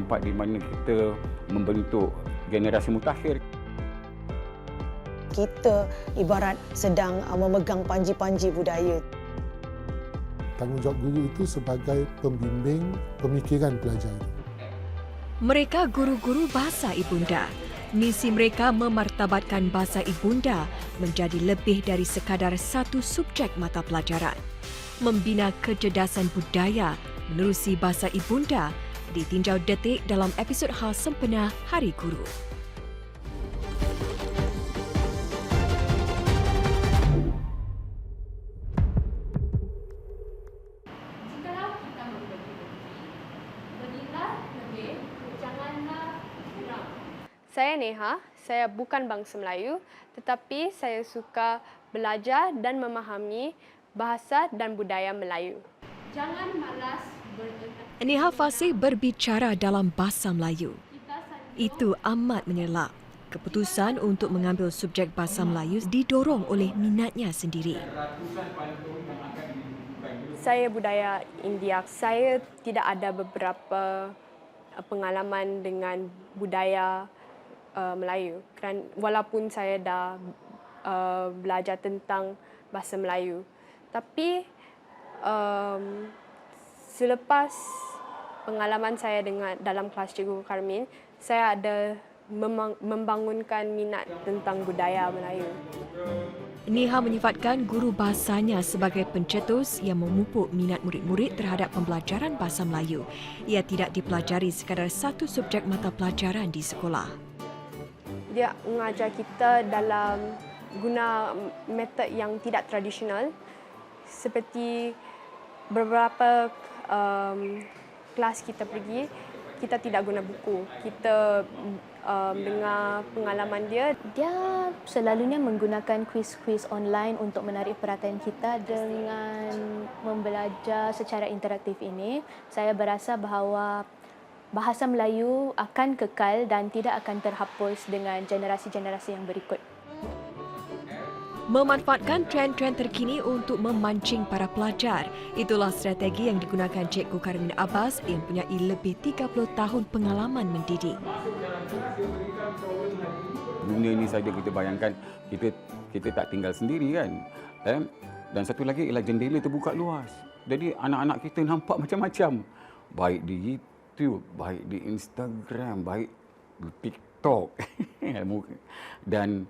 tempat di mana kita membentuk generasi mutakhir. Kita ibarat sedang memegang panji-panji budaya. Tanggungjawab guru itu sebagai pembimbing pemikiran pelajar. Mereka guru-guru bahasa ibunda. Misi mereka memartabatkan bahasa ibunda menjadi lebih dari sekadar satu subjek mata pelajaran. Membina kecerdasan budaya menerusi bahasa ibunda ditinjau detik dalam episod khas sempena Hari Guru. Saya Neha, saya bukan bangsa Melayu tetapi saya suka belajar dan memahami bahasa dan budaya Melayu. Jangan malas bertanya. Neha fasih berbicara dalam bahasa Melayu. Itu amat menyelak. Keputusan untuk mengambil subjek bahasa Melayu didorong oleh minatnya sendiri. Saya budaya India. Saya tidak ada beberapa pengalaman dengan budaya Melayu. Walaupun saya dah belajar tentang bahasa Melayu. Tapi selepas pengalaman saya dalam kelas Cikgu Karmin, saya ada membangunkan minat tentang budaya Melayu. Neha menyifatkan guru bahasanya sebagai pencetus yang memupuk minat murid-murid terhadap pembelajaran bahasa Melayu. Ia tidak dipelajari sekadar satu subjek mata pelajaran di sekolah. Dia mengajar kita dalam guna metod yang tidak tradisional, seperti beberapa kelas kita pergi, kita tidak guna buku. Kita dengar pengalaman dia. Dia selalunya menggunakan kuis-kuis online untuk menarik perhatian kita. Dengan membelajar secara interaktif ini, saya berasa bahawa bahasa Melayu akan kekal dan tidak akan terhapus dengan generasi-generasi yang berikut. Memanfaatkan trend-trend terkini untuk memancing para pelajar. Itulah strategi yang digunakan Cikgu Karmin Abbas yang mempunyai lebih 30 tahun pengalaman mendidik. Dunia ini saja kita bayangkan, kita tak tinggal sendiri kan. Dan satu lagi ialah jendela terbuka luas. Jadi anak-anak kita nampak macam-macam. Baik di YouTube, baik di Instagram, baik di TikTok dan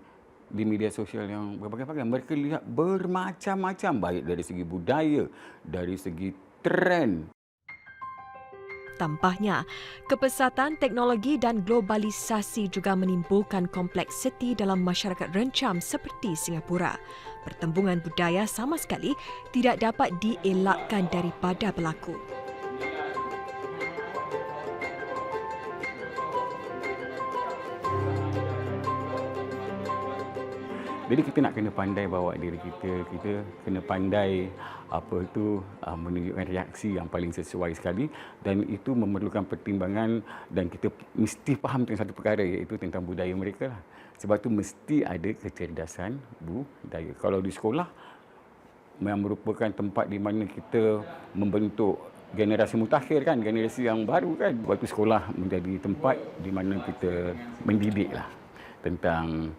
di media sosial yang berbagai-bagai. Mereka lihat bermacam-macam, baik dari segi budaya, dari segi trend. Tampaknya, kepesatan teknologi dan globalisasi juga menimbulkan kompleksiti dalam masyarakat rencam seperti Singapura. Pertembungan budaya sama sekali tidak dapat dielakkan daripada berlaku. Jadi kita nak kena pandai bawa diri kita kena pandai menunjukkan reaksi yang paling sesuai sekali, dan itu memerlukan pertimbangan, dan kita mesti faham tentang satu perkara, iaitu tentang budaya mereka lah. Sebab tu mesti ada kecerdasan budaya. Kalau di sekolah yang merupakan tempat di mana kita membentuk generasi mutakhir kan, generasi yang baru kan. Waktu sekolah menjadi tempat di mana kita mendidik lah tentang,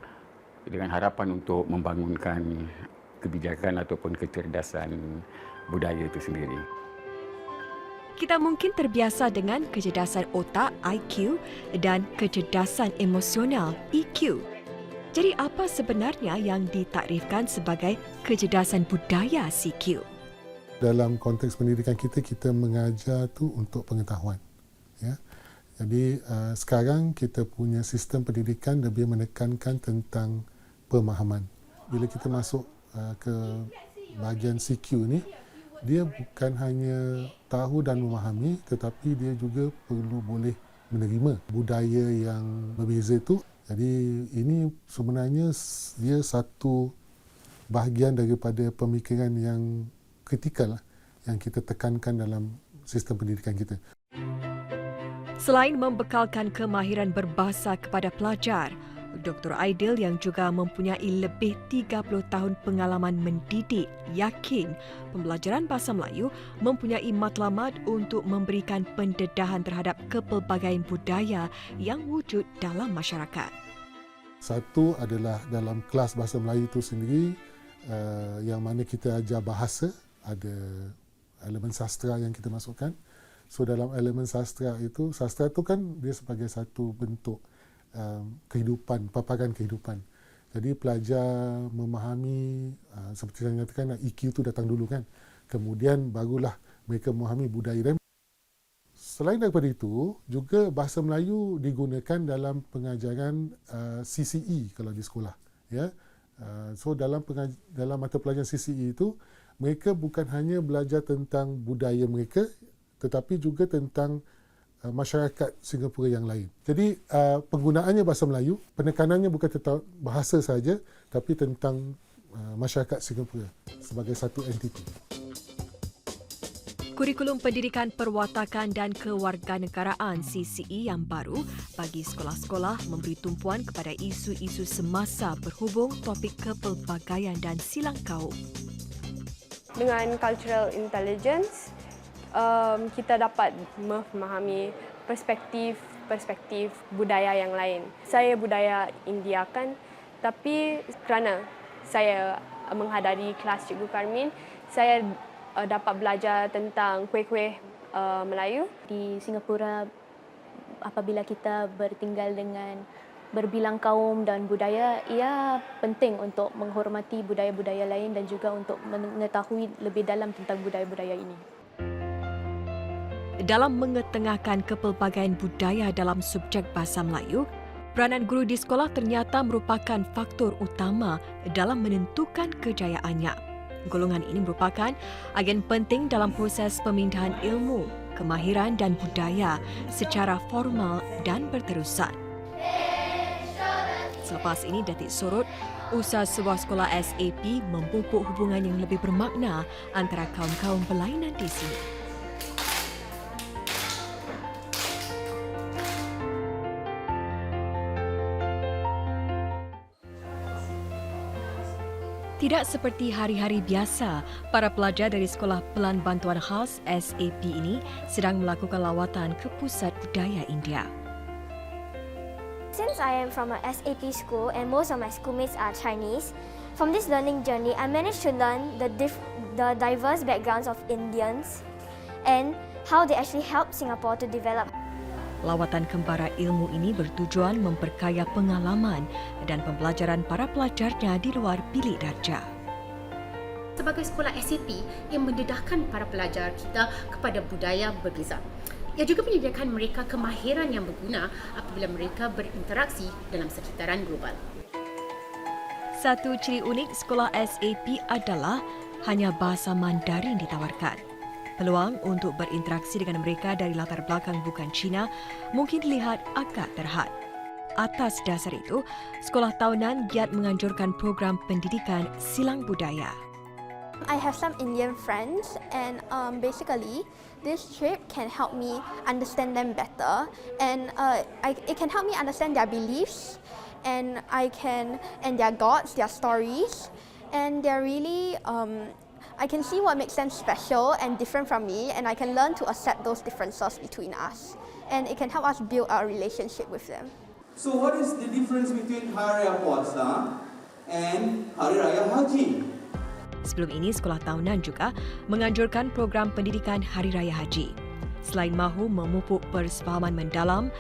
dengan harapan untuk membangunkan kebijakan ataupun kecerdasan budaya itu sendiri. Kita mungkin terbiasa dengan kecerdasan otak (IQ) dan kecerdasan emosional (EQ). Jadi apa sebenarnya yang ditakrifkan sebagai kecerdasan budaya (CQ)? Dalam konteks pendidikan kita mengajar tu untuk pengetahuan. Ya. Jadi sekarang kita punya sistem pendidikan lebih menekankan tentang pemahaman. Bila kita masuk ke bahagian CQ ni, dia bukan hanya tahu dan memahami, tetapi dia juga perlu boleh menerima budaya yang berbeza itu. Jadi ini sebenarnya dia satu bahagian daripada pemikiran yang kritikal yang kita tekankan dalam sistem pendidikan kita. Selain membekalkan kemahiran berbahasa kepada pelajar, Dr. Aidil yang juga mempunyai lebih 30 tahun pengalaman mendidik yakin pembelajaran bahasa Melayu mempunyai matlamat untuk memberikan pendedahan terhadap kepelbagaian budaya yang wujud dalam masyarakat. Satu adalah dalam kelas bahasa Melayu itu sendiri yang mana kita ajar bahasa, ada elemen sastra yang kita masukkan. So dalam elemen sastra itu kan dia sebagai satu bentuk kehidupan, paparan kehidupan. Jadi pelajar memahami, seperti saya nyatakan, EQ itu datang dulu kan. Kemudian barulah mereka memahami budaya. Dan selain daripada itu, juga bahasa Melayu digunakan dalam pengajaran CCE kalau di sekolah. Ya, so dalam mata pelajaran CCE itu, mereka bukan hanya belajar tentang budaya mereka, tetapi juga tentang masyarakat Singapura yang lain. Jadi penggunaannya bahasa Melayu, penekanannya bukan tentang bahasa saja, tapi tentang masyarakat Singapura sebagai satu entiti. Kurikulum Pendidikan Perwatakan dan Kewarganegaraan CCE yang baru bagi sekolah-sekolah memberi tumpuan kepada isu-isu semasa berhubung topik kepelbagaian dan silang kaum. Dengan cultural intelligence, kita dapat memahami perspektif budaya yang lain. Saya budaya India kan, tapi kerana saya menghadiri kelas Cikgu Karmin, saya dapat belajar tentang kuih-kuih Melayu. Di Singapura, apabila kita bertinggal dengan berbilang kaum dan budaya, ia penting untuk menghormati budaya-budaya lain dan juga untuk mengetahui lebih dalam tentang budaya-budaya ini. Dalam mengetengahkan kepelbagaian budaya dalam subjek bahasa Melayu, peranan guru di sekolah ternyata merupakan faktor utama dalam menentukan kejayaannya. Golongan ini merupakan agen penting dalam proses pemindahan ilmu, kemahiran dan budaya secara formal dan berterusan. Selepas ini, Datuk Sorot, usaha sebuah sekolah SAP memupuk hubungan yang lebih bermakna antara kaum-kaum berlainan di sini. Tidak seperti hari-hari biasa, para pelajar dari Sekolah Pelan Bantuan Khas SAP ini sedang melakukan lawatan ke Pusat Budaya India. Since I am from a SAP school and most of my schoolmates are Chinese, from this learning journey, I managed to learn the diverse backgrounds of Indians and how they actually help Singapore to develop. Lawatan kembara ilmu ini bertujuan memperkaya pengalaman dan pembelajaran para pelajarnya di luar bilik darjah. Sebagai sekolah SAP yang mendedahkan para pelajar kita kepada budaya berbeza. Ia juga menyediakan mereka kemahiran yang berguna apabila mereka berinteraksi dalam sekitaran global. Satu ciri unik sekolah SAP adalah hanya bahasa Mandarin ditawarkan. Peluang untuk berinteraksi dengan mereka dari latar belakang bukan Cina mungkin dilihat agak terhad. Atas dasar itu, sekolah tahunan giat menganjurkan program pendidikan silang budaya. I have some Indian friends and basically this trip can help me understand them better and it can help me understand their beliefs and their gods, their stories, and they're really I can see what makes them special and different from me, and I can learn to accept those differences between us. And it can help us build our relationship with them. So what is the difference between Hari Raya Puasa and Hari Raya Haji? Sebelum ini, sekolah tahunan juga menganjurkan program pendidikan Hari Raya Haji. Selain mahu memupuk persefahaman mendalam,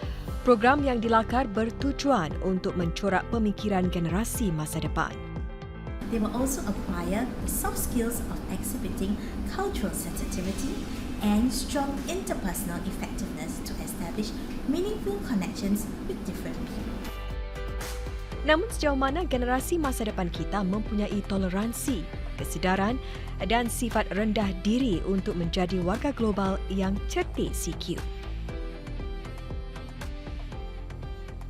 program yang dilakar bertujuan untuk mencorak pemikiran generasi masa depan. They will also acquire the soft skills of exhibiting cultural sensitivity and strong interpersonal effectiveness to establish meaningful connections with different people. Namun sejauh mana generasi masa depan kita mempunyai toleransi, kesedaran dan sifat rendah diri untuk menjadi warga global yang cerdik CQ?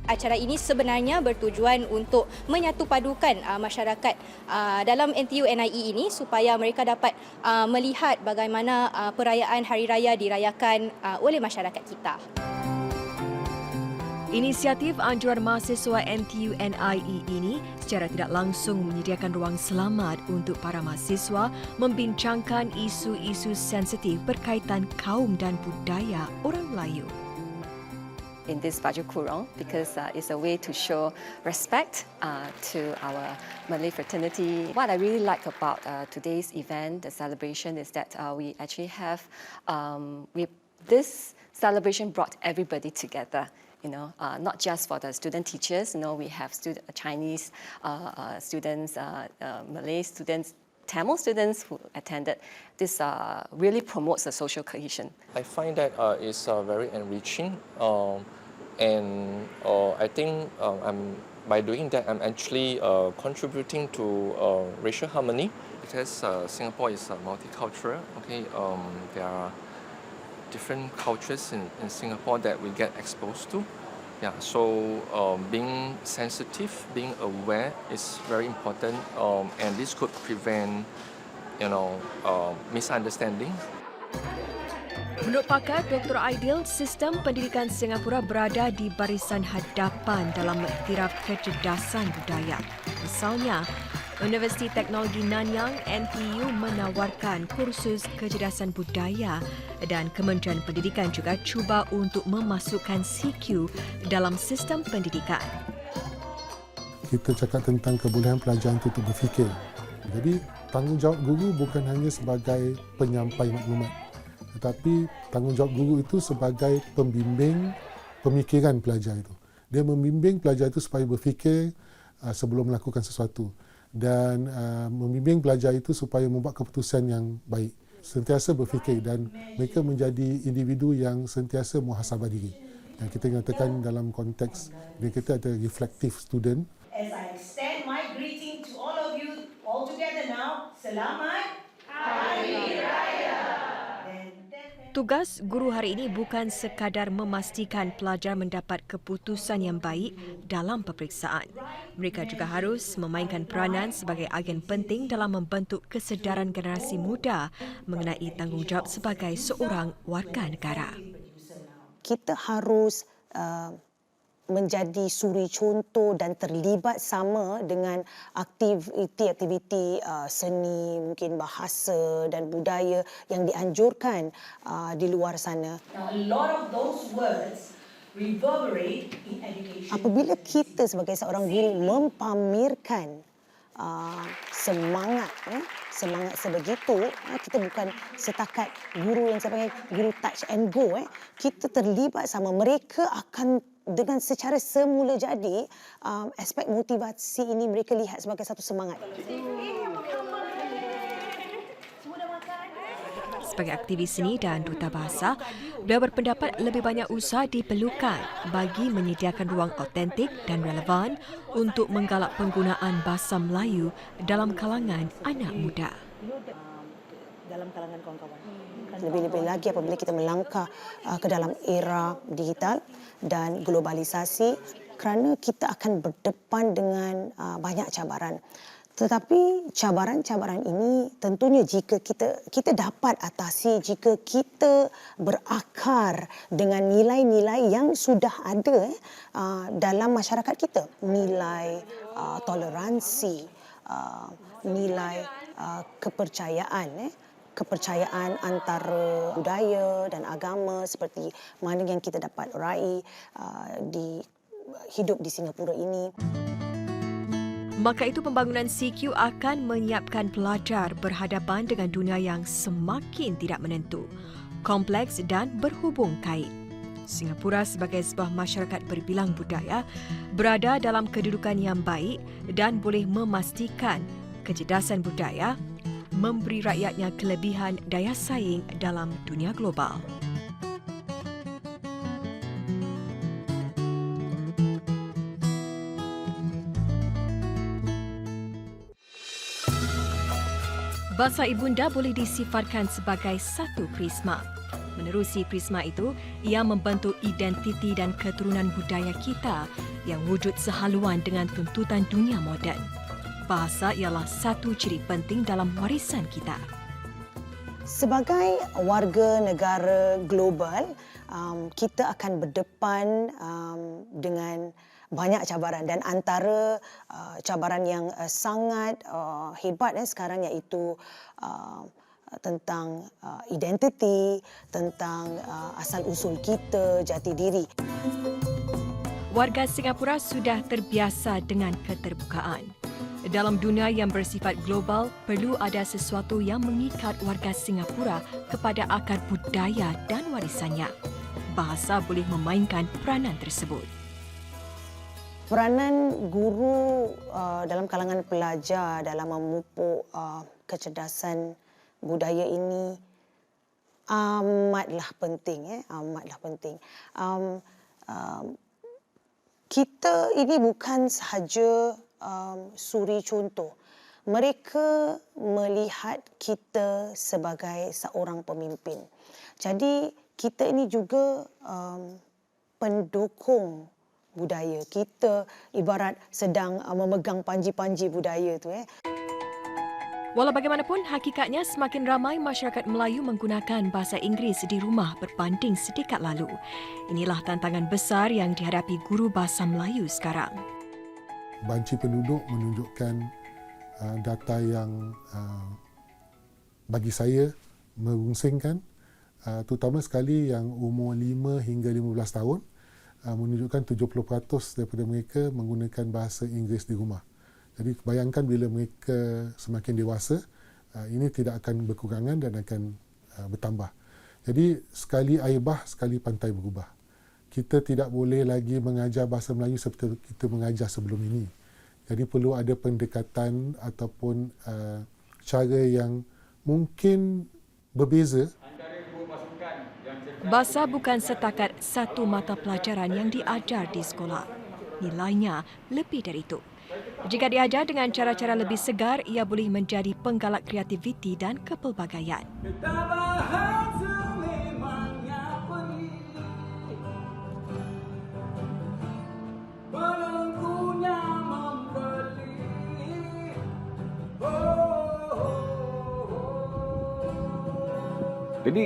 Acara ini sebenarnya bertujuan untuk menyatupadukan masyarakat dalam NTU NIE ini supaya mereka dapat melihat bagaimana perayaan Hari Raya dirayakan oleh masyarakat kita. Inisiatif anjuran mahasiswa NTU NIE ini secara tidak langsung menyediakan ruang selamat untuk para mahasiswa membincangkan isu-isu sensitif berkaitan kaum dan budaya orang Melayu. In this baju kurung, because it's a way to show respect to our Malay fraternity. What I really like about today's event, the celebration, is that we actually have this celebration brought everybody together. Not just for the student teachers. We have Chinese students, Malay students, Tamil students who attended. This really promotes the social cohesion. I find that it's very enriching, and I think by doing that, I'm actually contributing to racial harmony, because Singapore is multicultural. Okay, there are different cultures in Singapore that we get exposed to. Yeah, so being sensitive, being aware is very important, and this could prevent, misunderstanding. Menurut pakar Dr. Aidil, sistem pendidikan Singapura berada di barisan hadapan dalam mengiktiraf kecerdasan budaya. Misalnya, Universiti Teknologi Nanyang NTU menawarkan kursus kecerdasan budaya dan Kementerian Pendidikan juga cuba untuk memasukkan CQ dalam sistem pendidikan. Kita cakap tentang kebolehan pelajar untuk berfikir. Jadi, tanggungjawab guru bukan hanya sebagai penyampai maklumat, tetapi tanggungjawab guru itu sebagai pembimbing pemikiran pelajar itu. Dia membimbing pelajar itu supaya berfikir sebelum melakukan sesuatu, dan membimbing pelajar itu supaya membuat keputusan yang baik, sentiasa berfikir, dan mereka menjadi individu yang sentiasa muhasabah diri. Dan kita nyatakan dalam konteks dia kita ada reflective student. As I extend my greeting to all of you all together now, Selamat Hari Raya. Tugas guru hari ini bukan sekadar memastikan pelajar mendapat keputusan yang baik dalam peperiksaan. Mereka juga harus memainkan peranan sebagai agen penting dalam membentuk kesedaran generasi muda mengenai tanggungjawab sebagai seorang warga negara. Kita harus menjadi suri contoh dan terlibat sama dengan aktiviti-aktiviti seni, mungkin bahasa dan budaya yang dianjurkan di luar sana. Now, a lot of those words reverberate in education. Apabila kita sebagai seorang guru mempamerkan semangat sebegitu, kita bukan setakat guru yang saya panggil guru touch and go, kita terlibat sama, mereka akan dengan secara semula jadi aspek motivasi ini mereka lihat sebagai satu semangat. Sebagai aktivis seni dan duta bahasa, beliau berpendapat lebih banyak usaha diperlukan bagi menyediakan ruang autentik dan relevan untuk menggalak penggunaan bahasa Melayu dalam kalangan anak muda. Dalam kalangan kawan-kawan. Lebih-lebih lagi apabila kita melangkah ke dalam era digital dan globalisasi, kerana kita akan berdepan dengan banyak cabaran. Tetapi cabaran-cabaran ini tentunya jika kita dapat atasi jika kita berakar dengan nilai-nilai yang sudah ada dalam masyarakat kita. Nilai toleransi, nilai kepercayaan, kepercayaan antara budaya dan agama seperti mana yang kita dapat raih hidup di Singapura ini. Maka itu pembangunan CQ akan menyiapkan pelajar berhadapan dengan dunia yang semakin tidak menentu, kompleks dan berhubung kait. Singapura sebagai sebuah masyarakat berbilang budaya berada dalam kedudukan yang baik dan boleh memastikan kecerdasan budaya memberi rakyatnya kelebihan daya saing dalam dunia global. Bahasa ibunda boleh disifatkan sebagai satu prisma. Menerusi prisma itu, ia membentuk identiti dan keturunan budaya kita yang wujud sehaluan dengan tuntutan dunia moden. Bahasa ialah satu ciri penting dalam warisan kita. Sebagai warga negara global, kita akan berdepan dengan banyak cabaran, dan antara cabaran yang sangat hebat sekarang iaitu tentang identiti, tentang asal-usul kita, jati diri. Warga Singapura sudah terbiasa dengan keterbukaan. Dalam dunia yang bersifat global, perlu ada sesuatu yang mengikat warga Singapura kepada akar budaya dan warisannya. Bahasa boleh memainkan peranan tersebut. Peranan guru dalam kalangan pelajar dalam memupuk kecerdasan budaya ini amatlah penting. Amatlah penting. Kita ini bukan sahaja suri contoh. Mereka melihat kita sebagai seorang pemimpin. Jadi kita ini juga pendukung budaya. Kita ibarat sedang memegang panji-panji budaya tu. Walau bagaimanapun, hakikatnya semakin ramai masyarakat Melayu menggunakan bahasa Inggeris di rumah berbanding sedekat lalu. Inilah tantangan besar yang dihadapi guru bahasa Melayu sekarang. Banci penduduk menunjukkan data yang bagi saya merungsingkan, terutama sekali yang umur 5 hingga 15 tahun, menunjukkan 70% daripada mereka menggunakan bahasa Inggeris di rumah. Jadi bayangkan bila mereka semakin dewasa, ini tidak akan berkurangan dan akan bertambah. Jadi sekali air bah, sekali pantai berubah. Kita tidak boleh lagi mengajar bahasa Melayu seperti kita mengajar sebelum ini. Jadi perlu ada pendekatan ataupun cara yang mungkin berbeza. Bahasa bukan setakat satu mata pelajaran yang diajar di sekolah. Nilainya lebih dari itu. Jika diajar dengan cara-cara lebih segar, ia boleh menjadi penggalak kreativiti dan kepelbagaian. Jadi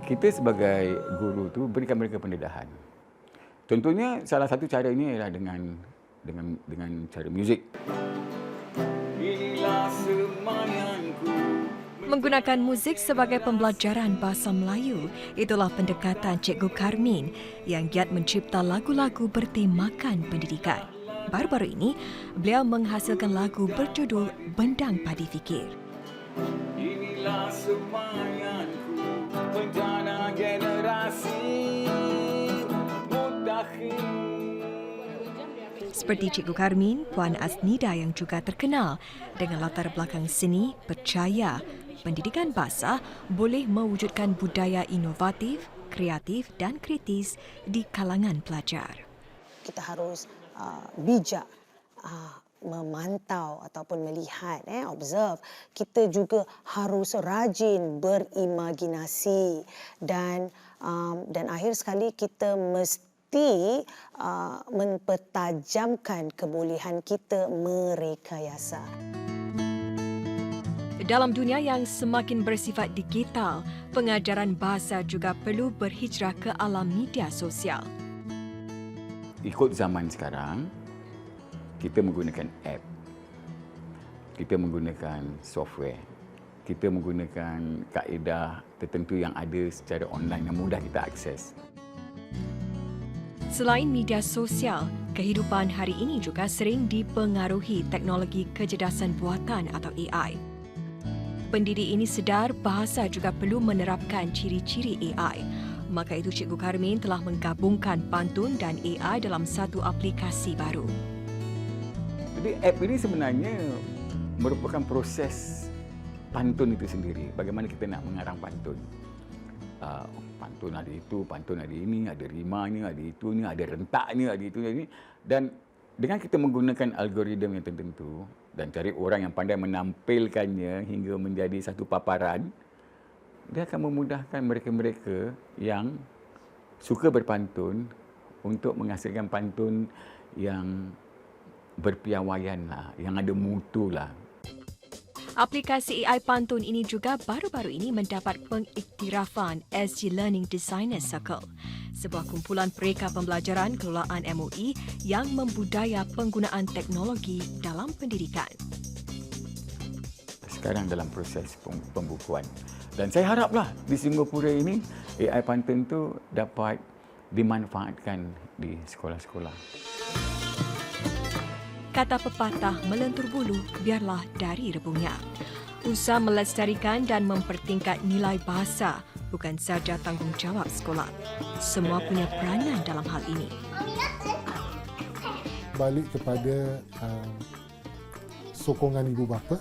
kita sebagai guru tu berikan mereka pendedahan. Contohnya salah satu cara ini adalah dengan cara muzik. Menggunakan muzik sebagai pembelajaran bahasa Melayu, itulah pendekatan Cikgu Karmin yang giat mencipta lagu-lagu bertemakan pendidikan. Baru-baru ini, beliau menghasilkan lagu berjudul Bendang Padi Fikir. Inilah semayanku, bencana generasi mutakhir. Seperti Cikgu Karmin, Puan Asnida yang juga terkenal dengan latar belakang seni, percaya pendidikan bahasa boleh mewujudkan budaya inovatif, kreatif dan kritis di kalangan pelajar. Kita harus bijak memantau ataupun melihat, observe. Kita juga harus rajin berimajinasi dan akhir sekali kita mesti mempertajamkan kebolehan kita merekayasa. Dalam dunia yang semakin bersifat digital, pengajaran bahasa juga perlu berhijrah ke alam media sosial. Ikut zaman sekarang, kita menggunakan app, kita menggunakan software, kita menggunakan kaedah tertentu yang ada secara online yang mudah kita akses. Selain media sosial, kehidupan hari ini juga sering dipengaruhi teknologi kecerdasan buatan atau AI. Pendidik ini sedar bahasa juga perlu menerapkan ciri-ciri AI. Maka itu Cikgu Karmin telah menggabungkan pantun dan AI dalam satu aplikasi baru. Jadi app ini sebenarnya merupakan proses pantun itu sendiri. Bagaimana kita nak mengarang pantun. Pantun ada itu, pantun ada ini, ada rimanya, ada itu, ada rentaknya, ada itu, ini. Dan dengan kita menggunakan algoritma yang tertentu dan cari orang yang pandai menampilkannya hingga menjadi satu paparan, dia akan memudahkan mereka-mereka yang suka berpantun untuk menghasilkan pantun yang berpiawaian lah, yang ada mutu lah. Aplikasi AI Pantun ini juga baru-baru ini mendapat pengiktirafan SG Learning Designer Circle, sebuah kumpulan pereka pembelajaran kelolaan MOE yang membudaya penggunaan teknologi dalam pendidikan. Sekarang dalam proses pembukuan. Dan saya haraplah di Singapura ini AI Pantun tu dapat dimanfaatkan di sekolah-sekolah. Kata pepatah melentur bulu biarlah dari rebungnya. Usaha melestarikan dan mempertingkat nilai bahasa bukan sahaja tanggungjawab sekolah. Semua punya peranan dalam hal ini. Balik kepada sokongan ibu bapa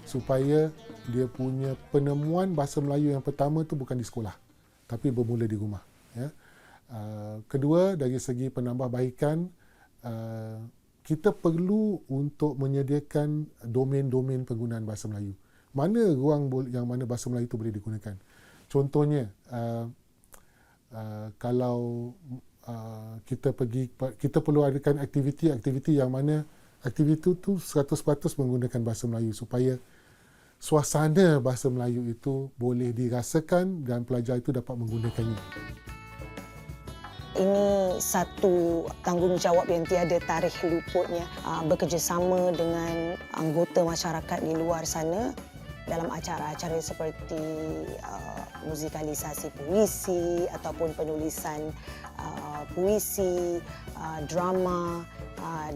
supaya dia punya penemuan bahasa Melayu yang pertama tu bukan di sekolah tapi bermula di rumah. Ya. Kedua, dari segi penambahbaikan, kita perlu untuk menyediakan domain-domain penggunaan bahasa Melayu. Mana ruang yang mana bahasa Melayu itu boleh digunakan. Contohnya, kalau kita perlu adakan aktiviti yang mana aktiviti itu 100% menggunakan bahasa Melayu supaya suasana bahasa Melayu itu boleh dirasakan dan pelajar itu dapat menggunakannya. Ini satu tanggungjawab yang tiada tarikh luputnya, bekerjasama dengan anggota masyarakat di luar sana dalam acara-acara seperti musikalisasi puisi ataupun penulisan puisi, drama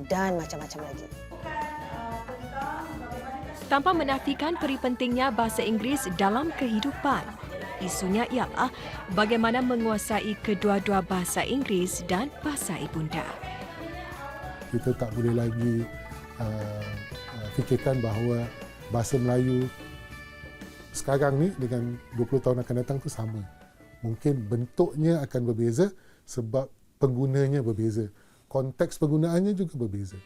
dan macam-macam lagi. Tanpa menafikan peri pentingnya bahasa Inggeris dalam kehidupan, isunya ialah bagaimana menguasai kedua-dua bahasa Inggeris dan bahasa ibunda. Kita tak boleh lagi fikirkan bahawa bahasa Melayu sekarang ni dengan 20 tahun akan datang tu sama. Mungkin bentuknya akan berbeza sebab penggunanya berbeza. Konteks penggunaannya juga berbeza.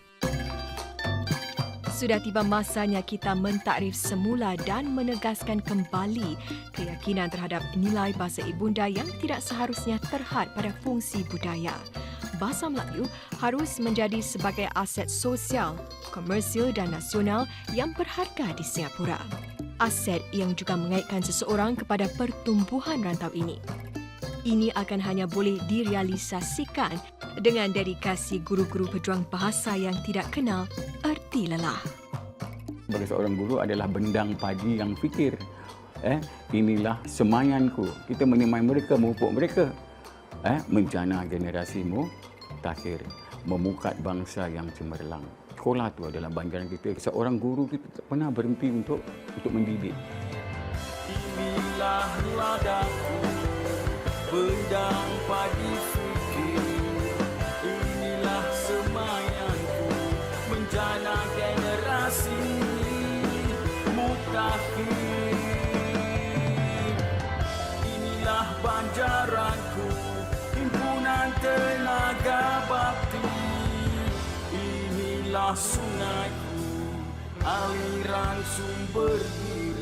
Sudah tiba masanya kita mentakrif semula dan menegaskan kembali keyakinan terhadap nilai bahasa ibunda yang tidak seharusnya terhad pada fungsi budaya. Bahasa Melayu harus menjadi sebagai aset sosial, komersial dan nasional yang berharga di Singapura. Aset yang juga mengaitkan seseorang kepada pertumbuhan rantau ini. Ini akan hanya boleh direalisasikan dengan dedikasi guru-guru pejuang bahasa yang tidak kenal erti lelah. Sebagai seorang guru adalah bendang padi yang fikir. Inilah semanganku. Kita menemani mereka, memupuk mereka. Menjana generasimu takhir, memukat bangsa yang cemerlang. Sekolah tu adalah banjaran kita. Seorang guru kita tak pernah berhenti untuk mendidik. Inilah ladaku, bendang padi fikir. Inilah semangatku, menjana generasi mutakhir. Inilah banjaranku, himpunan tenaga bakti. Inilah sungaiku, aliran sumber hidup.